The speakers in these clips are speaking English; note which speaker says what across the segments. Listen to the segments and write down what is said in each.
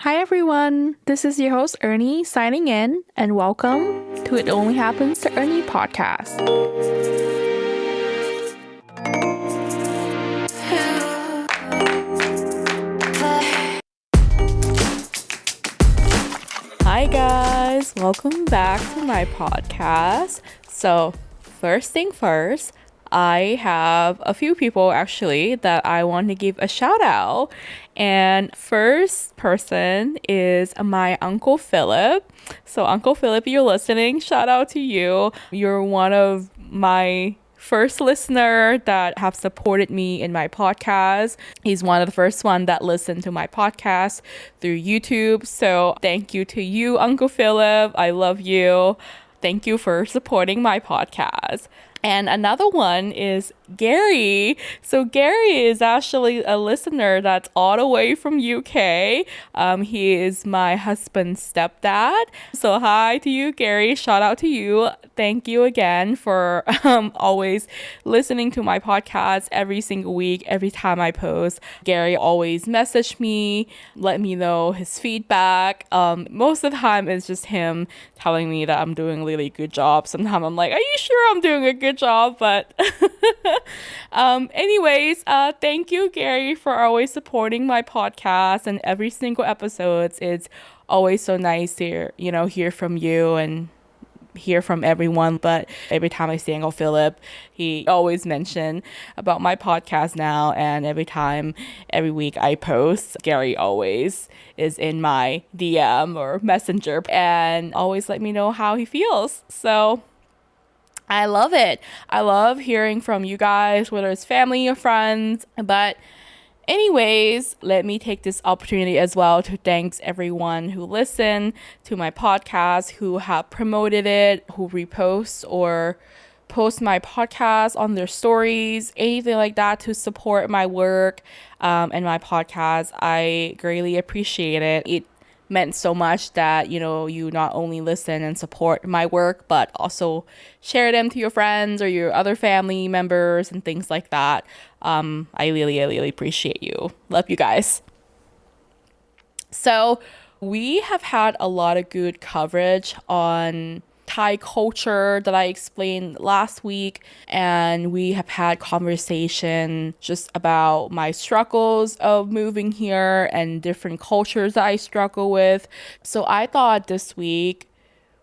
Speaker 1: Hi everyone, this is your host Earnny signing in, and welcome to It Only Happens to Earnny podcast. Hi guys, welcome back to my podcast. So, first thing first, I have a few people actually that I want to give a shout out. And first person is my Uncle Philip. So, Uncle Philip, you're listening, shout out to you. You're one of my first listener that have supported me in my podcast. He's one of the first one that listened to my podcast through YouTube. So thank you to you, Uncle Philip. I love you. Thank you for supporting my podcast. And another one is Gary. So Gary is actually a listener that's all the way from UK. He is my husband's stepdad. So hi to you, Gary. Shout out to you. Thank you again for always listening to my podcast every single week, every time I post. Gary always message me, let me know his feedback. Most of the time it's just him telling me that I'm doing a really good job. Sometimes I'm like, are you sure I'm doing a good job? But anyways, thank you, Gary, for always supporting my podcast and every single episode. It's always so nice to hear from you and hear from everyone. But every time I see Uncle Philip, he always mention about my podcast now, and every week I post, Gary always is in my DM or messenger and always let me know how he feels. So I love it. I love hearing from you guys, whether it's family or friends. But anyways, let me take this opportunity as well to thank everyone who listened to my podcast, who have promoted it, who repost or post my podcast on their stories, anything like that to support my work and my podcast. I greatly appreciate it. It meant so much that you not only listen and support my work, but also share them to your friends or your other family members and things like that. I really appreciate you. Love you guys. So we have had a lot of good coverage on Thai culture that I explained last week, and we have had conversation just about my struggles of moving here and different cultures that I struggle with. So I thought this week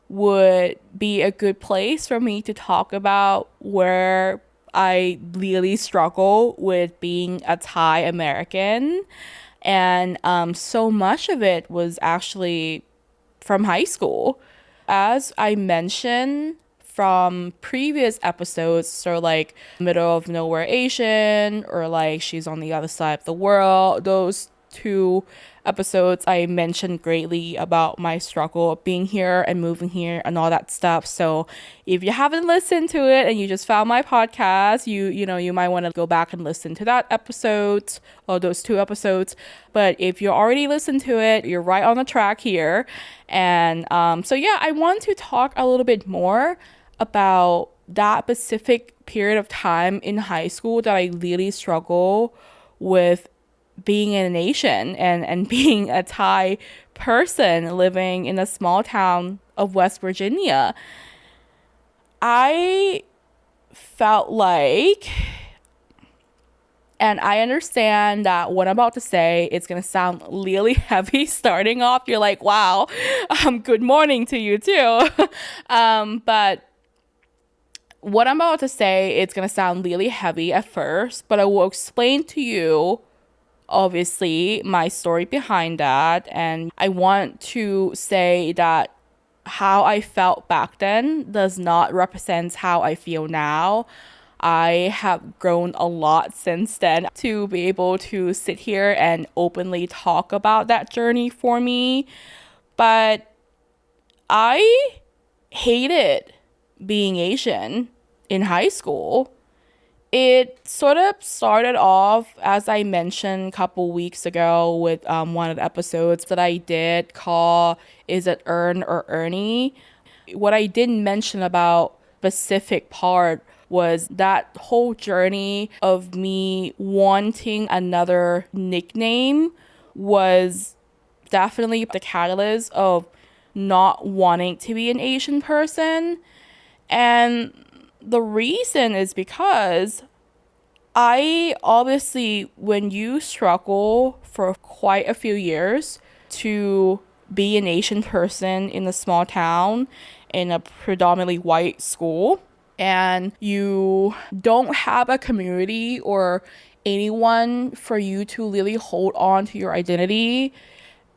Speaker 1: would be a good place for me to talk about where I really struggle with being a Thai American. And so much of it was actually from high school. As I mentioned from previous episodes, so like middle of nowhere Asian or like she's on the other side of the world, those two episodes I mentioned greatly about my struggle of being here and moving here and all that stuff. So if you haven't listened to it and you just found my podcast, you might want to go back and listen to that episode or those two episodes. But if you already listened to it, you're right on the track here. And so yeah, I want to talk a little bit more about that specific period of time in high school that I really struggle with being an Asian and being a Thai person living in a small town of West Virginia. I felt like, and I understand that what I'm about to say, it's going to sound really heavy starting off. You're like, wow, good morning to you too. But what I'm about to say, it's going to sound really heavy at first, but I will explain to you obviously my story behind that. And I want to say that how I felt back then does not represent how I feel now. I have grown a lot since then to be able to sit here and openly talk about that journey for me. But I hated being Asian in high school. It sort of started off, as I mentioned a couple weeks ago, with one of the episodes that I did call Is It Earn or Earnny? What I didn't mention about specific part was that whole journey of me wanting another nickname was definitely the catalyst of not wanting to be an Asian person. And the reason is because I obviously, when you struggle for quite a few years to be an Asian person in a small town in a predominantly white school, and you don't have a community or anyone for you to really hold on to your identity,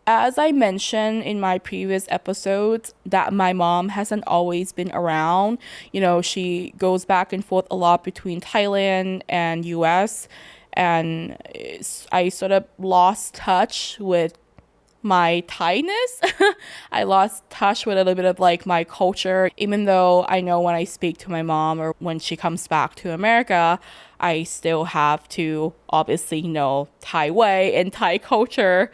Speaker 1: as I mentioned in my previous episodes, that my mom hasn't always been around. You know, she goes back and forth a lot between Thailand and US, and I sort of lost touch with my Thainess. I lost touch with a little bit of like my culture, even though I know when I speak to my mom or when she comes back to America, I still have to obviously know Thai way and Thai culture.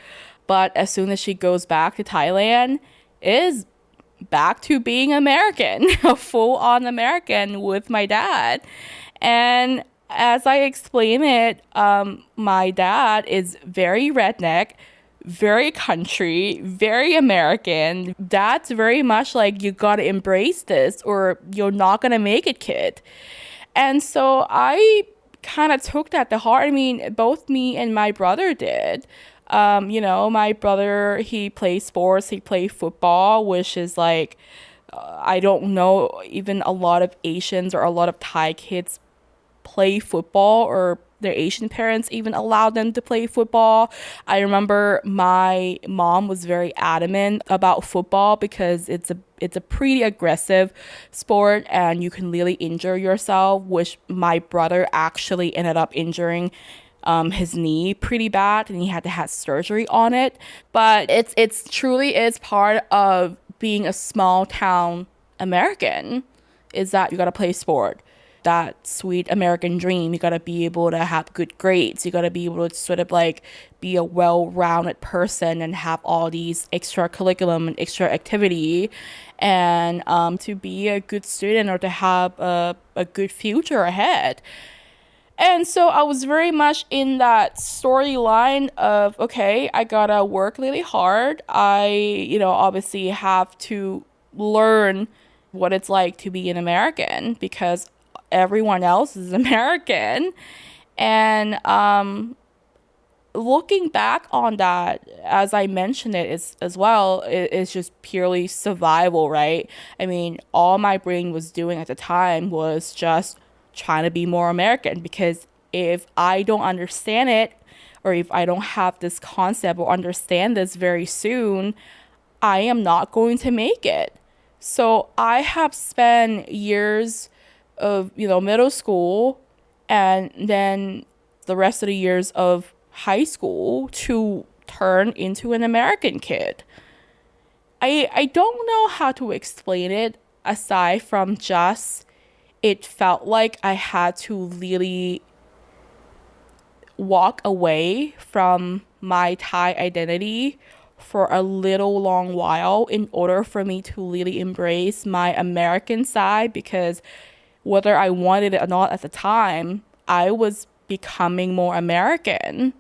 Speaker 1: But as soon as she goes back to Thailand, it is back to being American, a full on American with my dad. And as I explain it, my dad is very redneck, very country, very American. That's very much like, you gotta embrace this or you're not gonna make it, kid. And so I kind of took that to heart. I mean, both me and my brother did. You know, my brother, he plays sports, he played football, which is like, I don't know, even a lot of Asians or a lot of Thai kids play football, or their Asian parents even allow them to play football. I remember my mom was very adamant about football because it's a pretty aggressive sport and you can really injure yourself, which my brother actually ended up injuring his knee pretty bad, and he had to have surgery on it. But it's truly is part of being a small town American, is that you gotta play sport. That sweet American dream. You gotta be able to have good grades. You gotta be able to sort of like be a well-rounded person and have all these extra curriculum and extra activity, and to be a good student or to have a good future ahead. And so I was very much in that storyline of, okay, I gotta work really hard. Obviously have to learn what it's like to be an American because everyone else is American. And looking back on that, as I mentioned it is as well, it's just purely survival, right? I mean, all my brain was doing at the time was just trying to be more American, because if I don't understand it, or if I don't have this concept or understand this very soon, I am not going to make it. So I have spent years of, middle school and then the rest of the years of high school to turn into an American kid. I don't know how to explain it aside from just it felt like I had to really walk away from my Thai identity for a little long while in order for me to really embrace my American side, because whether I wanted it or not at the time, I was becoming more American.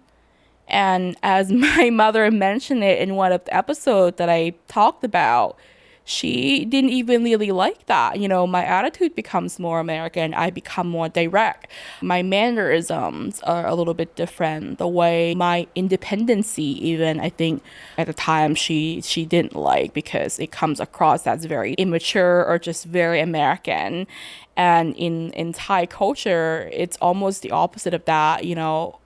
Speaker 1: And as my mother mentioned it in one of the episodes that I talked about, she didn't even really like that. My attitude becomes more American. I become more direct. My mannerisms are a little bit different. The way my independency, even, I think at the time she didn't like, because it comes across as very immature or just very American. And in Thai culture, it's almost the opposite of that.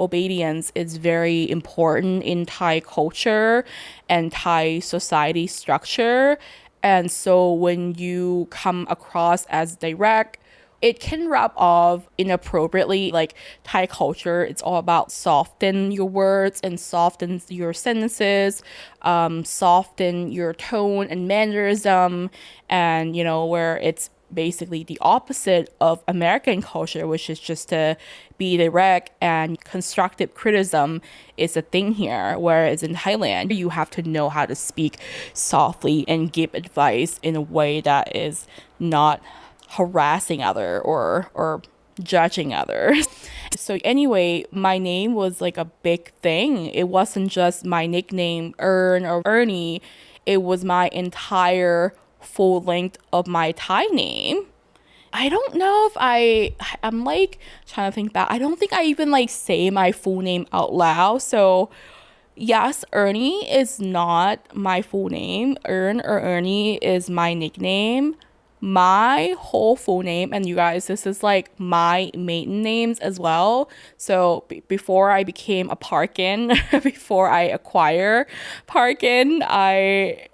Speaker 1: Obedience is very important in Thai culture and Thai society structure. And so when you come across as direct, it can rub off inappropriately. Like Thai culture, it's all about soften your words and soften your sentences, soften your tone and mannerism, and where it's basically the opposite of American culture, which is just to be direct, and constructive criticism is a thing here. Whereas in Thailand, you have to know how to speak softly and give advice in a way that is not harassing other or judging others. So anyway, my name was like a big thing. It wasn't just my nickname, or Earney. It was my entire full length of my Thai name. I don't know if I'm like trying to think back. I don't think I even like say my full name out loud. So yes, Earney is not my full name. Earney is my nickname. My whole full name, and you guys, this is like my maiden names as well. So before I became a Parkin, before I acquire Parkin, my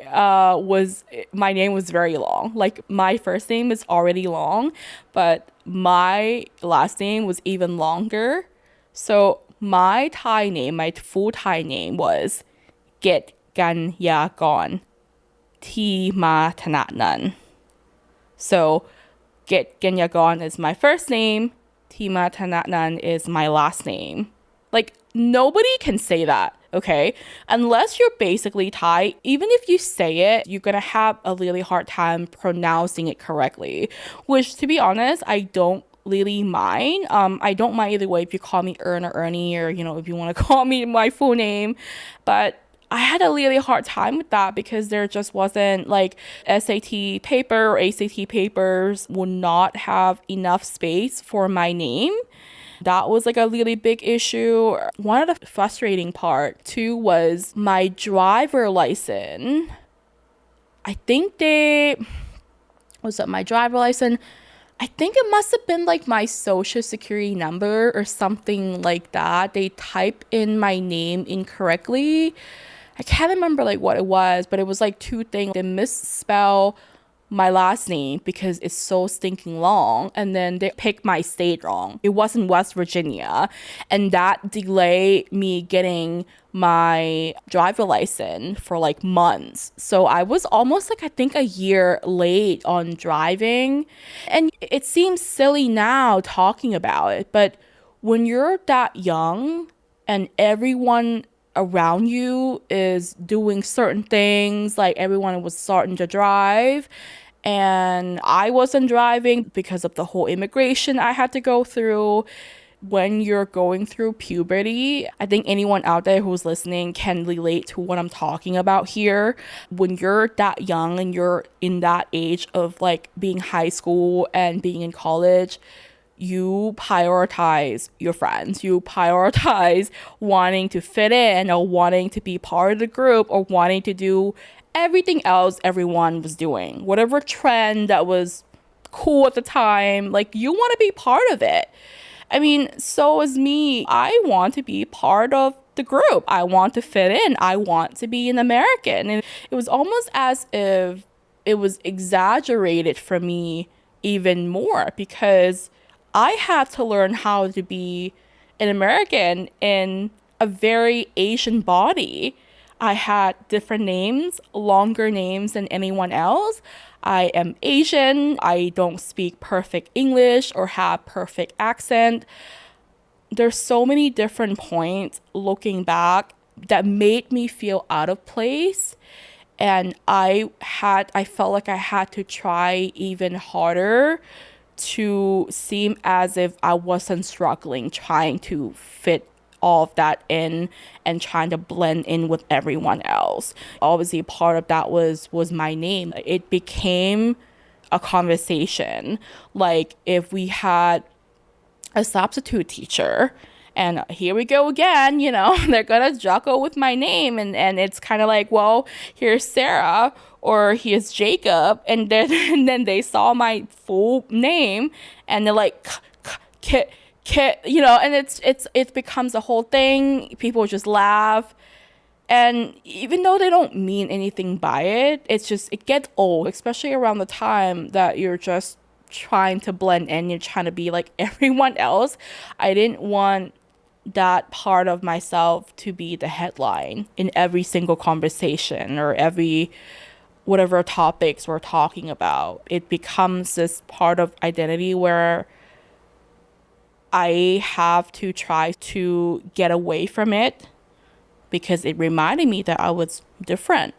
Speaker 1: name was very long. Like my first name is already long, but my last name was even longer. So my Thai name, my full Thai name was Get Gan Ya Gon T Ma Thananan. So Get Genyagon is my first name, Tima Tanatnan is my last name. Like nobody can say that, okay? Unless you're basically Thai, even if you say it, you're gonna have a really hard time pronouncing it correctly. Which to be honest, I don't really mind. I don't mind either way if you call me Earn or Earney, or if you want to call me my full name. But I had a really hard time with that because there just wasn't like SAT paper or ACT papers would not have enough space for my name. That was like a really big issue. One of the frustrating part too was my driver license. I think my driver license. I think it must have been like my social security number or something like that. They typed in my name incorrectly. I can't remember like what it was, but it was like two things. They misspell my last name because it's so stinking long, and then they picked my state wrong. It wasn't West Virginia, and that delayed me getting my driver license for like months. So I was almost like I think a year late on driving, and it seems silly now talking about it, but when you're that young and everyone around you is doing certain things, like everyone was starting to drive and I wasn't driving because of the whole immigration I had to go through. When you're going through puberty, I think anyone out there who's listening can relate to what I'm talking about here. When you're that young and you're in that age of like being high school and being in college, you prioritize your friends. You prioritize wanting to fit in or wanting to be part of the group or wanting to do everything else everyone was doing. Whatever trend that was cool at the time, like you want to be part of it. I mean, so is me. I want to be part of the group. I want to fit in. I want to be an American. And it was almost as if it was exaggerated for me even more because I had to learn how to be an American in a very Asian body. I had different names, longer names than anyone else. I am Asian. I don't speak perfect English or have perfect accent. There's so many different points looking back that made me feel out of place. And I felt like I had to try even harder to seem as if I wasn't struggling, trying to fit all of that in and trying to blend in with everyone else. Obviously, part of that was my name. It became a conversation. Like if we had a substitute teacher, and here we go again, they're gonna juggle with my name, and it's kind of like, well, here's Sarah or here's Jacob, and then and then they saw my full name and they're like kit, and it becomes a whole thing. People just laugh, and even though they don't mean anything by it, it gets old, especially around the time that you're just trying to blend in, you're trying to be like everyone else. I didn't want that part of myself to be the headline in every single conversation or every whatever topics we're talking about. It becomes this part of identity where I have to try to get away from it because it reminded me that I was different,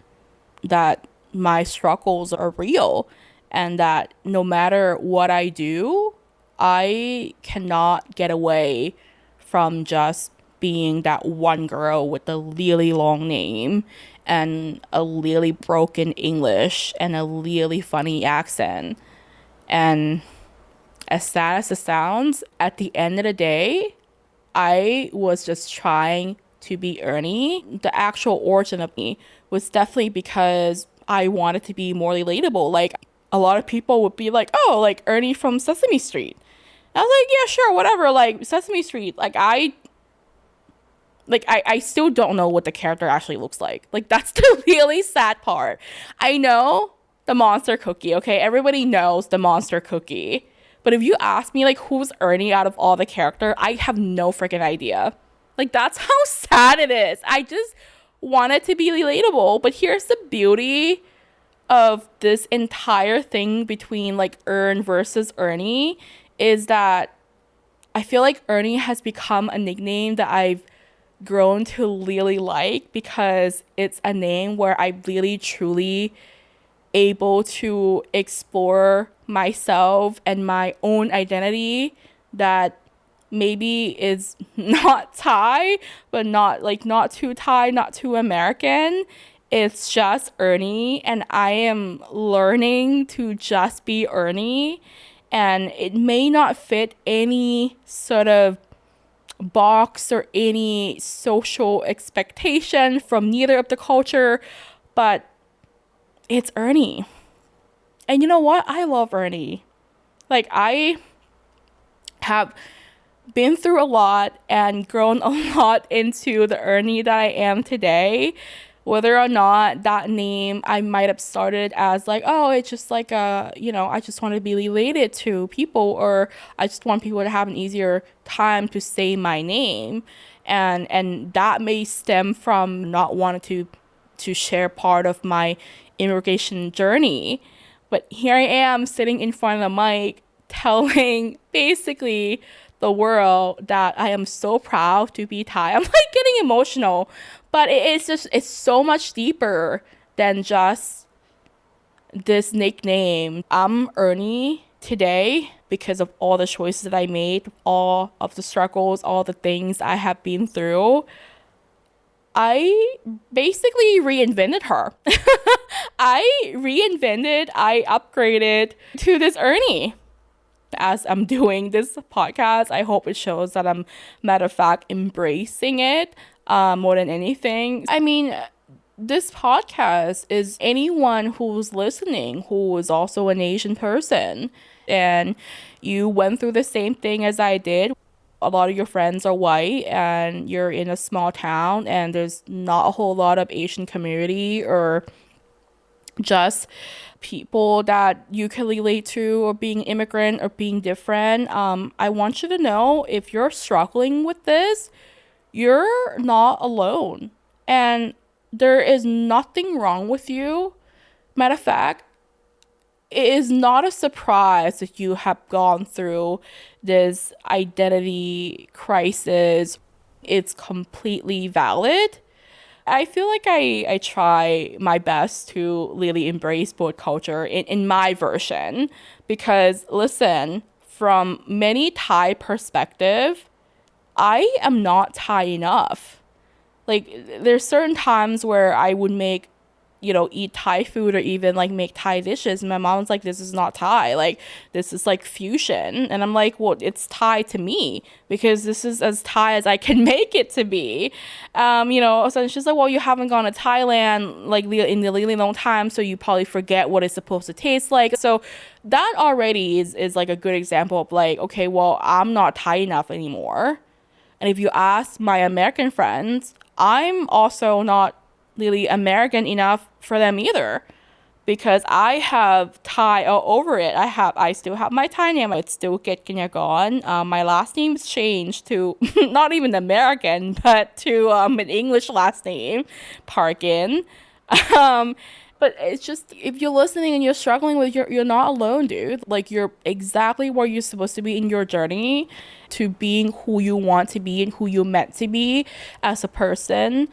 Speaker 1: that my struggles are real, and that no matter what I do, I cannot get away from just being that one girl with a really long name and a really broken English and a really funny accent. And as sad as it sounds, at the end of the day, I was just trying to be Earney. The actual origin of me was definitely because I wanted to be more relatable. Like, a lot of people would be like, oh, like Earney from Sesame Street. I was like, yeah, sure, whatever. Like, Sesame Street. I still don't know what the character actually looks like. Like, that's the really sad part. I know the monster cookie, okay? Everybody knows the monster cookie. But if you ask me, like, who's Earney out of all the character, I have no freaking idea. Like, that's how sad it is. I just want it to be relatable. But here's the beauty of this entire thing between, like, Earn versus Earney is that I feel like Earney has become a nickname that I've grown to really like because it's a name where I really truly able to explore myself and my own identity that maybe is not Thai, but not too Thai, not too American. It's just Earney, and I am learning to just be Earney, and it may not fit any sort of box or any social expectation from neither of the culture, but it's Earney. And you know what? I love Earney. Like, I have been through a lot and grown a lot into the Earney that I am today. Whether or not that name I might have started as like, oh, it's just like I just want to be related to people, or I just want people to have an easier time to say my name. And that may stem from not wanting to share part of my immigration journey. But here I am sitting in front of the mic telling basically the world that I am so proud to be Thai. I'm like getting emotional, but it's so much deeper than just this nickname. I'm Earney today because of all the choices that I made, all of the struggles, all the things I have been through. I basically reinvented her. I upgraded to this Earney. As I'm doing this podcast, I hope it shows that I'm, matter of fact, embracing it more than anything. I mean, this podcast is anyone who's listening who is also an Asian person and you went through the same thing as I did. A lot of your friends are white and you're in a small town and there's not a whole lot of Asian community or just people that you can relate to, or being immigrant or being different. I want you to know, if you're struggling with this, you're not alone and there is nothing wrong with you. Matter of fact, it is not a surprise that you have gone through this identity crisis. It's completely valid. I feel like I try my best to really embrace both culture in my version because, listen, from many Thai perspective, I am not Thai enough. Like, there's certain times where I would make, eat Thai food or even like make Thai dishes. And my mom's like, this is not Thai. Like, this is like fusion. And I'm like, well, it's Thai to me because this is as Thai as I can make it to be. So she's like, well, you haven't gone to Thailand like in a really long time. So you probably forget what it's supposed to taste like. So that already is like a good example of like, okay, well, I'm not Thai enough anymore. And if you ask my American friends, I'm also not really American enough for them either, because I have Thai all over it. I still have my Thai name. It's still Get Kinyagon. My last name's changed to not even American, but to an English last name, Parkin. But it's just, if you're listening and you're struggling with, you're not alone, dude. Like, you're exactly where you're supposed to be in your journey to being who you want to be and who you're meant to be as a person.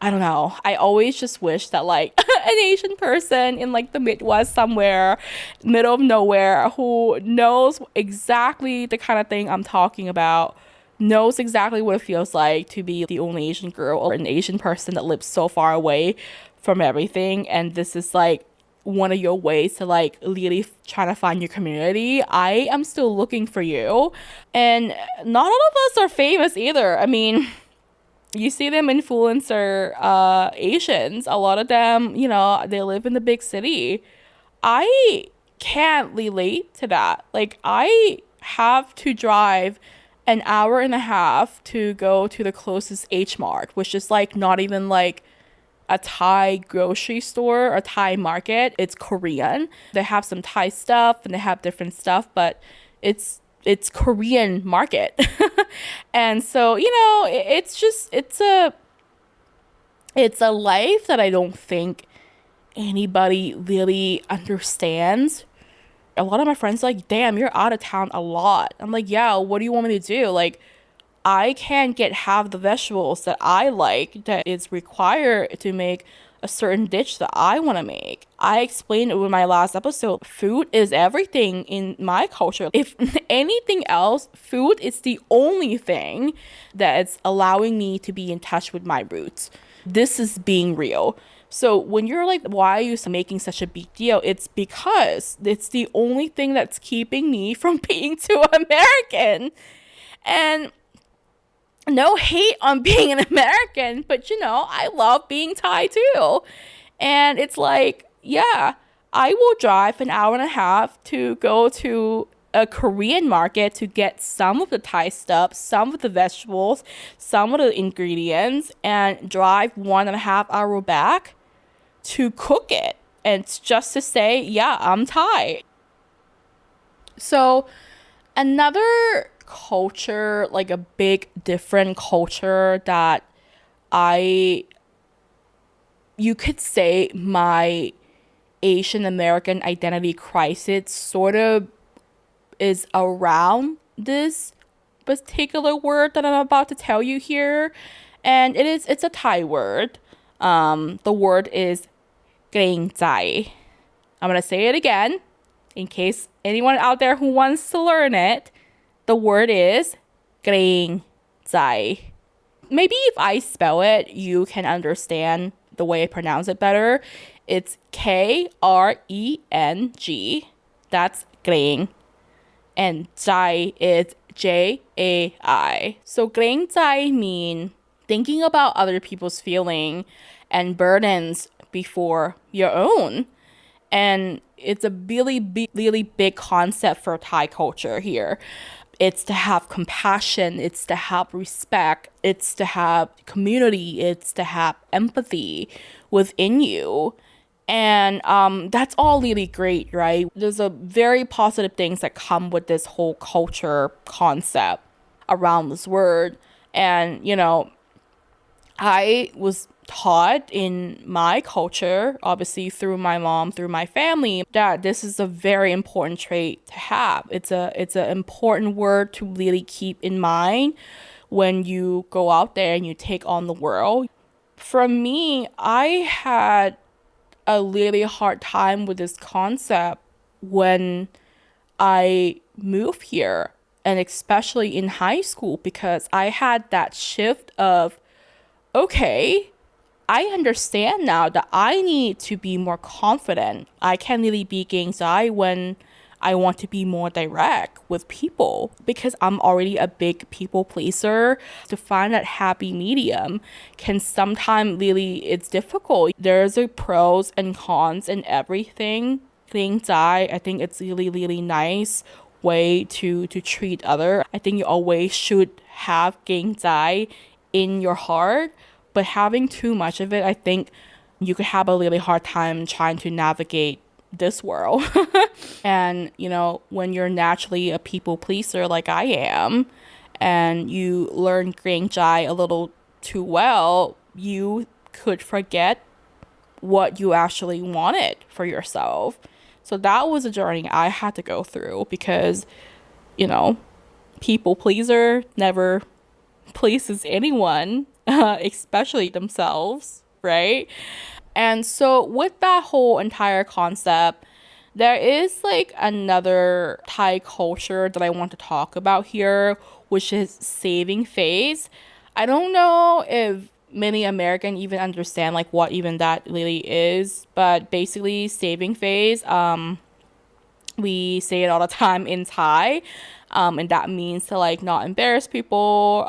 Speaker 1: I don't know. I always just wish that like an Asian person in like the Midwest somewhere, middle of nowhere, who knows exactly the kind of thing I'm talking about, knows exactly what it feels like to be the only Asian girl or an Asian person that lives so far away from everything. And this is like one of your ways to like really try to find your community. I am still looking for you. And not all of us are famous either. I mean, you see them influencer Asians. A lot of them, you know, they live in the big city. I can't relate to that. Like I have to drive an hour and a half to go to the closest H Mart, which is like not even like a Thai grocery store or Thai market. It's Korean. They have some Thai stuff and they have different stuff, but it's Korean market. And so, you know, it's just it's a life that I don't think anybody really understands. A lot of my friends are like, damn, you're out of town a lot. I'm like, yeah, what do you want me to do? Like, I can't get half the vegetables that I like that is required to make a certain dish that I want to make. I explained it in my last episode. Food is everything in my culture. If anything else, food is the only thing that's allowing me to be in touch with my roots. This is being real. So when you're like, why are you making such a big deal? It's because it's the only thing that's keeping me from being too American. And no hate on being an American, but you know, I love being Thai too. And it's like, yeah, I will drive an hour and a half to go to a Korean market to get some of the Thai stuff, some of the vegetables, some of the ingredients, and drive 1.5 hours back to cook it. And it's just to say, yeah, I'm Thai. So another culture, like a big different culture that I you could say my Asian American identity crisis sort of is around this particular word that I'm about to tell you here. And it's a Thai word. The word is kreng zai. I'm gonna say it again in case anyone out there who wants to learn it. The word is kreng zai. Maybe if I spell it, you can understand the way I pronounce it better. It's Kreng. That's kreng. And zai is Jai. So kreng zai mean thinking about other people's feeling and burdens before your own. And it's a really big concept for Thai culture here. It's to have compassion, it's to have respect, it's to have community, it's to have empathy within you. And that's all really great, right? There's a very positive things that come with this whole culture concept around this word. And, you know, I was taught in my culture, obviously through my mom, through my family, that this is a very important trait to have. It's an important word to really keep in mind when you go out there and you take on the world. For me, I had a really hard time with this concept when I moved here, and especially in high school, because I had that shift of, okay, I understand now that I need to be more confident. I can't really be gangsai when I want to be more direct with people because I'm already a big people pleaser. To find that happy medium can sometimes really, it's difficult. There's a pros and cons and everything. Gangsai, I think it's really nice way to treat other. I think you always should have gangsai in your heart. But having too much of it, I think you could have a really hard time trying to navigate this world. And, you know, when you're naturally a people pleaser like I am, and you learn Grangjai a little too well, you could forget what you actually wanted for yourself. So that was a journey I had to go through because, you know, people pleaser never pleases anyone. especially themselves, right? And so, with that whole entire concept, there is like another Thai culture that I want to talk about here, which is saving face. I don't know if many American even understand like what even that really is, but basically saving face, we say it all the time in Thai. And that means to like not embarrass people.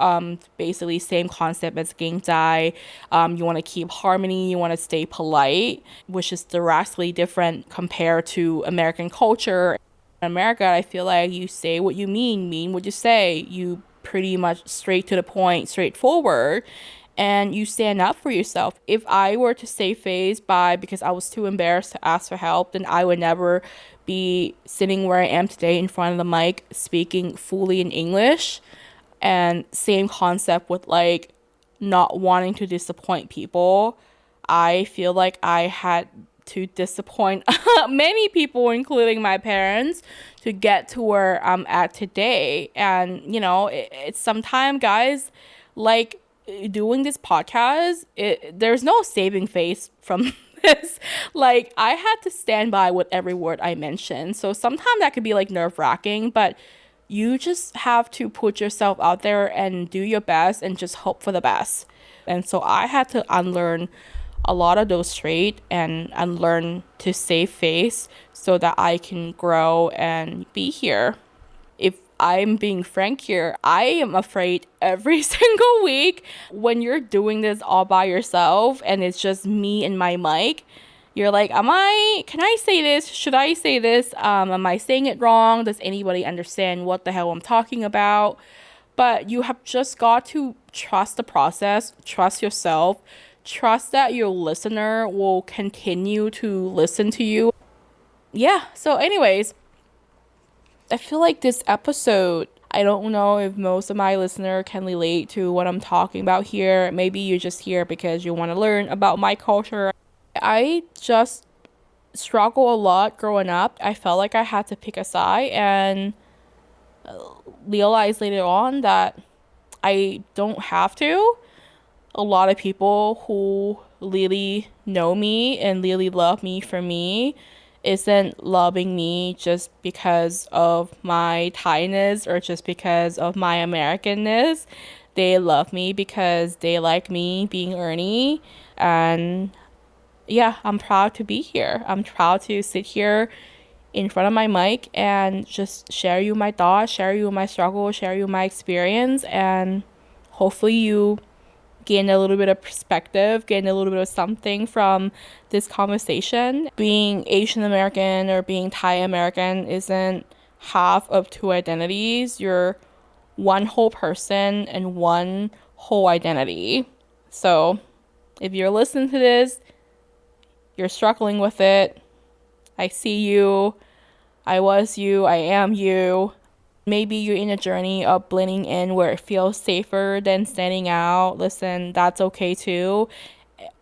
Speaker 1: Basically same concept as king jai. You want to keep harmony, you want to stay polite, which is drastically different compared to American culture. In America, I feel like you say what you mean what you say. You pretty much straight to the point, straightforward, and you stand up for yourself. If I were to save face by because I was too embarrassed to ask for help, then I would never be sitting where I am today in front of the mic speaking fully in English. And same concept with like not wanting to disappoint people. I feel like I had to disappoint many people, including my parents, to get to where I'm at today. And, it's sometimes, guys, like doing this podcast, there's no saving face from this. Like, I had to stand by with every word I mentioned. So sometimes that could be like nerve wracking, but you just have to put yourself out there and do your best and just hope for the best. And so I had to unlearn a lot of those traits and unlearn to save face so that I can grow and be here. If I'm being frank here, I am afraid every single week when you're doing this all by yourself and it's just me and my mic. You're like, can I say this? Should I say this? Am I saying it wrong? Does anybody understand what the hell I'm talking about? But you have just got to trust the process, trust yourself, trust that your listener will continue to listen to you. Yeah, so anyways, I feel like this episode, I don't know if most of my listener can relate to what I'm talking about here. Maybe you're just here because you want to learn about my culture. I just struggle a lot growing up. I felt like I had to pick a side and realize later on that I don't have to. A lot of people who really know me and really love me for me isn't loving me just because of my Thainess or just because of my Americanness. They love me because they like me being Earnny. And yeah, I'm proud to be here. I'm proud to sit here in front of my mic and just share you my thoughts, share you my struggle, share you my experience, and hopefully you gain a little bit of perspective, gain a little bit of something from this conversation. Being Asian American or being Thai American isn't half of two identities. You're one whole person and one whole identity. So if you're listening to this, you're struggling with it, I see you, I was you, I am you. Maybe you're in a journey of blending in where it feels safer than standing out. Listen, that's okay too.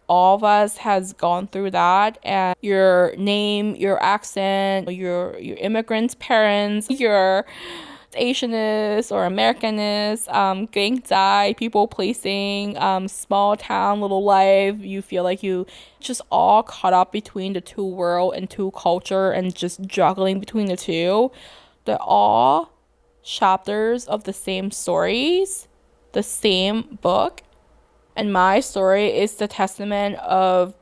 Speaker 1: All of us has gone through that, and your name, your accent, your immigrant's parents, your Asianness or Americanness, gang zai, people placing, small town, little life. You feel like you just all caught up between the two world and two culture and just juggling between the two. They're all chapters of the same stories, the same book. And my story is the testament of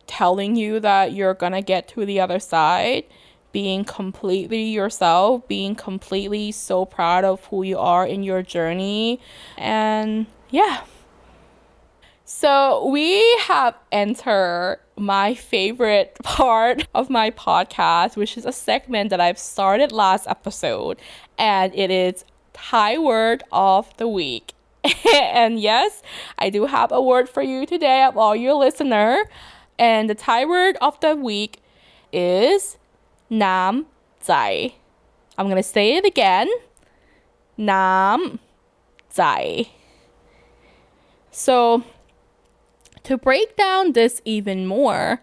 Speaker 1: telling you that you're gonna get to the other side, being completely yourself, being completely so proud of who you are in your journey. And yeah. So we have entered my favorite part of my podcast, which is a segment that I've started last episode, and it is Thai word of the week. And yes, I do have a word for you today of all your listener. And the Thai word of the week is Nam Zai. I'm going to say it again. Nam Zai. So to break down this even more,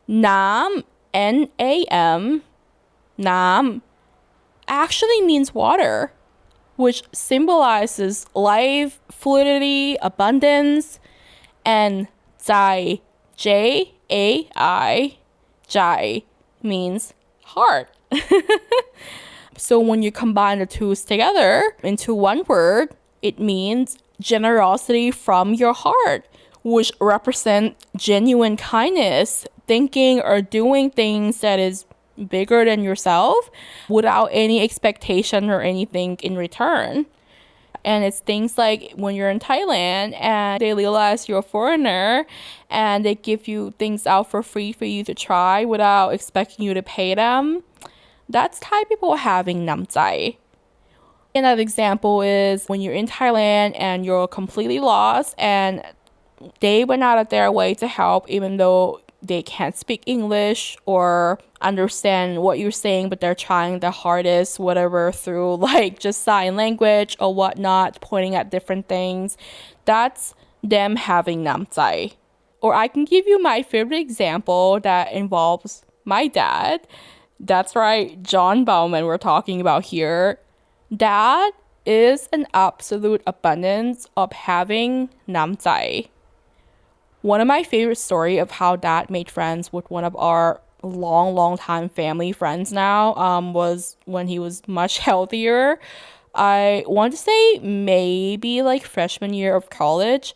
Speaker 1: Nam, N-A-M, Nam, actually means water. which symbolizes life, fluidity, abundance, and Jai, Jai, Jai means heart. So when you combine the two together into one word, it means generosity from your heart, which represent genuine kindness, thinking or doing things that is bigger than yourself without any expectation or anything in return. And it's things like when you're in Thailand and they realize you're a foreigner and they give you things out for free for you to try without expecting you to pay them. That's Thai people having namjai. Another example is when you're in Thailand and you're completely lost and they went out of their way to help even though they can't speak English or understand what you're saying, but they're trying their hardest, whatever, through like just sign language or whatnot, pointing at different things. That's them having namjai. Or I can give you my favorite example that involves my dad. That's right, John Bauman we're talking about here. Dad is an absolute abundance of having namjai. One of my favorite story of how dad made friends with one of our long time family friends now was when he was much healthier. I want to say maybe like freshman year of college.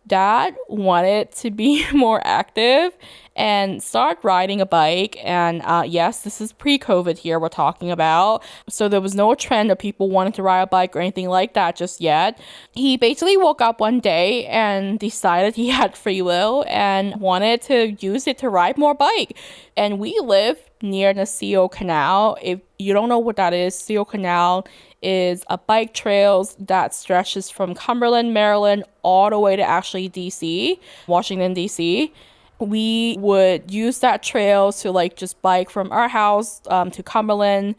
Speaker 1: Dad wanted to be more active and start riding a bike. And yes, this is pre-COVID here we're talking about. So there was no trend of people wanting to ride a bike or anything like that just yet. He basically woke up one day and decided he had free will and wanted to use it to ride more bike. And we live near the CO Canal. If you don't know what that is, CO Canal is a bike trails that stretches from Cumberland, Maryland, all the way to actually DC, Washington, DC. We would use that trail to like just bike from our house to Cumberland.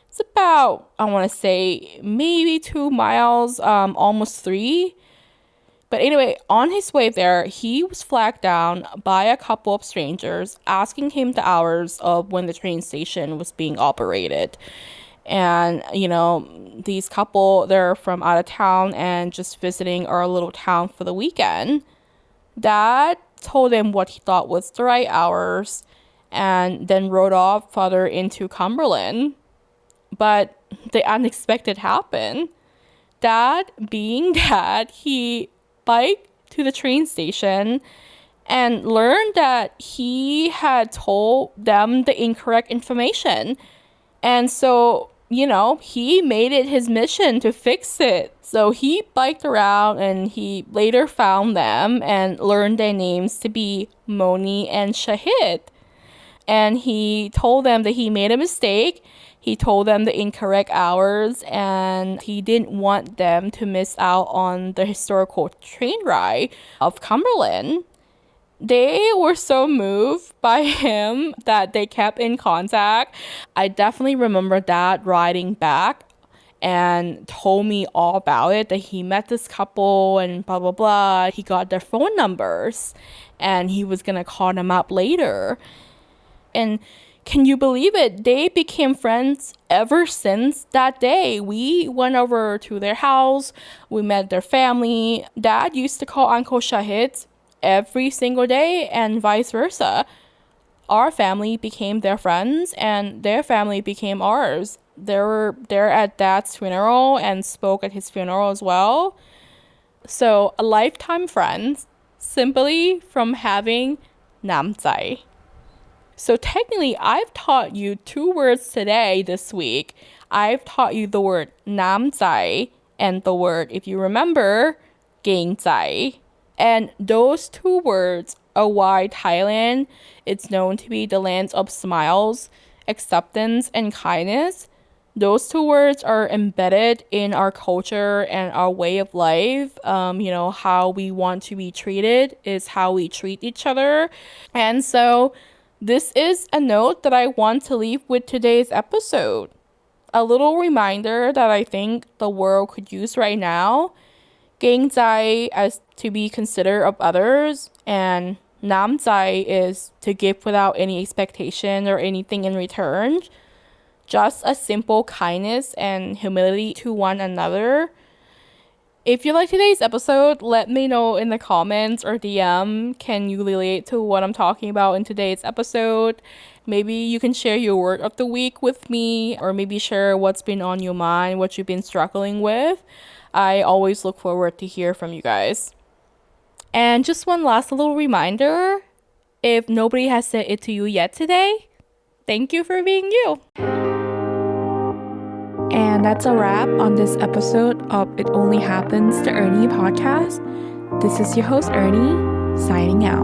Speaker 1: It's about, I want to say, maybe 2 miles, almost 3. But anyway, on his way there, he was flagged down by a couple of strangers asking him the hours of when the train station was being operated. And, you know, these couple, they're from out of town and just visiting our little town for the weekend. Dad told him what he thought was the right hours and then rode off further into Cumberland. But the unexpected happened. Dad, being dad, he biked to the train station and learned that he had told them the incorrect information. And so, you know, he made it his mission to fix it. So he biked around and he later found them and learned their names to be Moni and Shahid. And he told them that he made a mistake. He told them the incorrect hours and he didn't want them to miss out on the historical train ride of Cumberland. They were so moved by him that they kept in contact. I definitely remember Dad riding back and told me all about it, that he met this couple and blah, blah, blah. He got their phone numbers and he was going to call them up later. And can you believe it? They became friends ever since that day. We went over to their house. We met their family. Dad used to call Uncle Shahid every single day and vice versa. Our family became their friends and their family became ours. They were there at Dad's funeral and spoke at his funeral as well. So a lifetime friends simply from having namjai. So technically, I've taught you 2 words today this week. I've taught you the word namjai and the word, if you remember, gaengzai. And those 2 words are why Thailand is known to be the land of smiles, acceptance, and kindness. Those 2 words are embedded in our culture and our way of life. You know, how we want to be treated is how we treat each other. And so this is a note that I want to leave with today's episode. A little reminder that I think the world could use right now. Gaengzai as to be considerate of others, and namjai is to give without any expectation or anything in return. just a simple kindness and humility to one another. If you like today's episode, let me know in the comments or DM. Can you relate to what I'm talking about in today's episode? Maybe you can share your word of the week with me, or maybe share what's been on your mind, what you've been struggling with. I always look forward to hear from you guys. And just one last little reminder, if nobody has said it to you yet today, thank you for being you. And that's a wrap on this episode of It Only Happens to Earnny podcast. This is your host, Earney, signing out.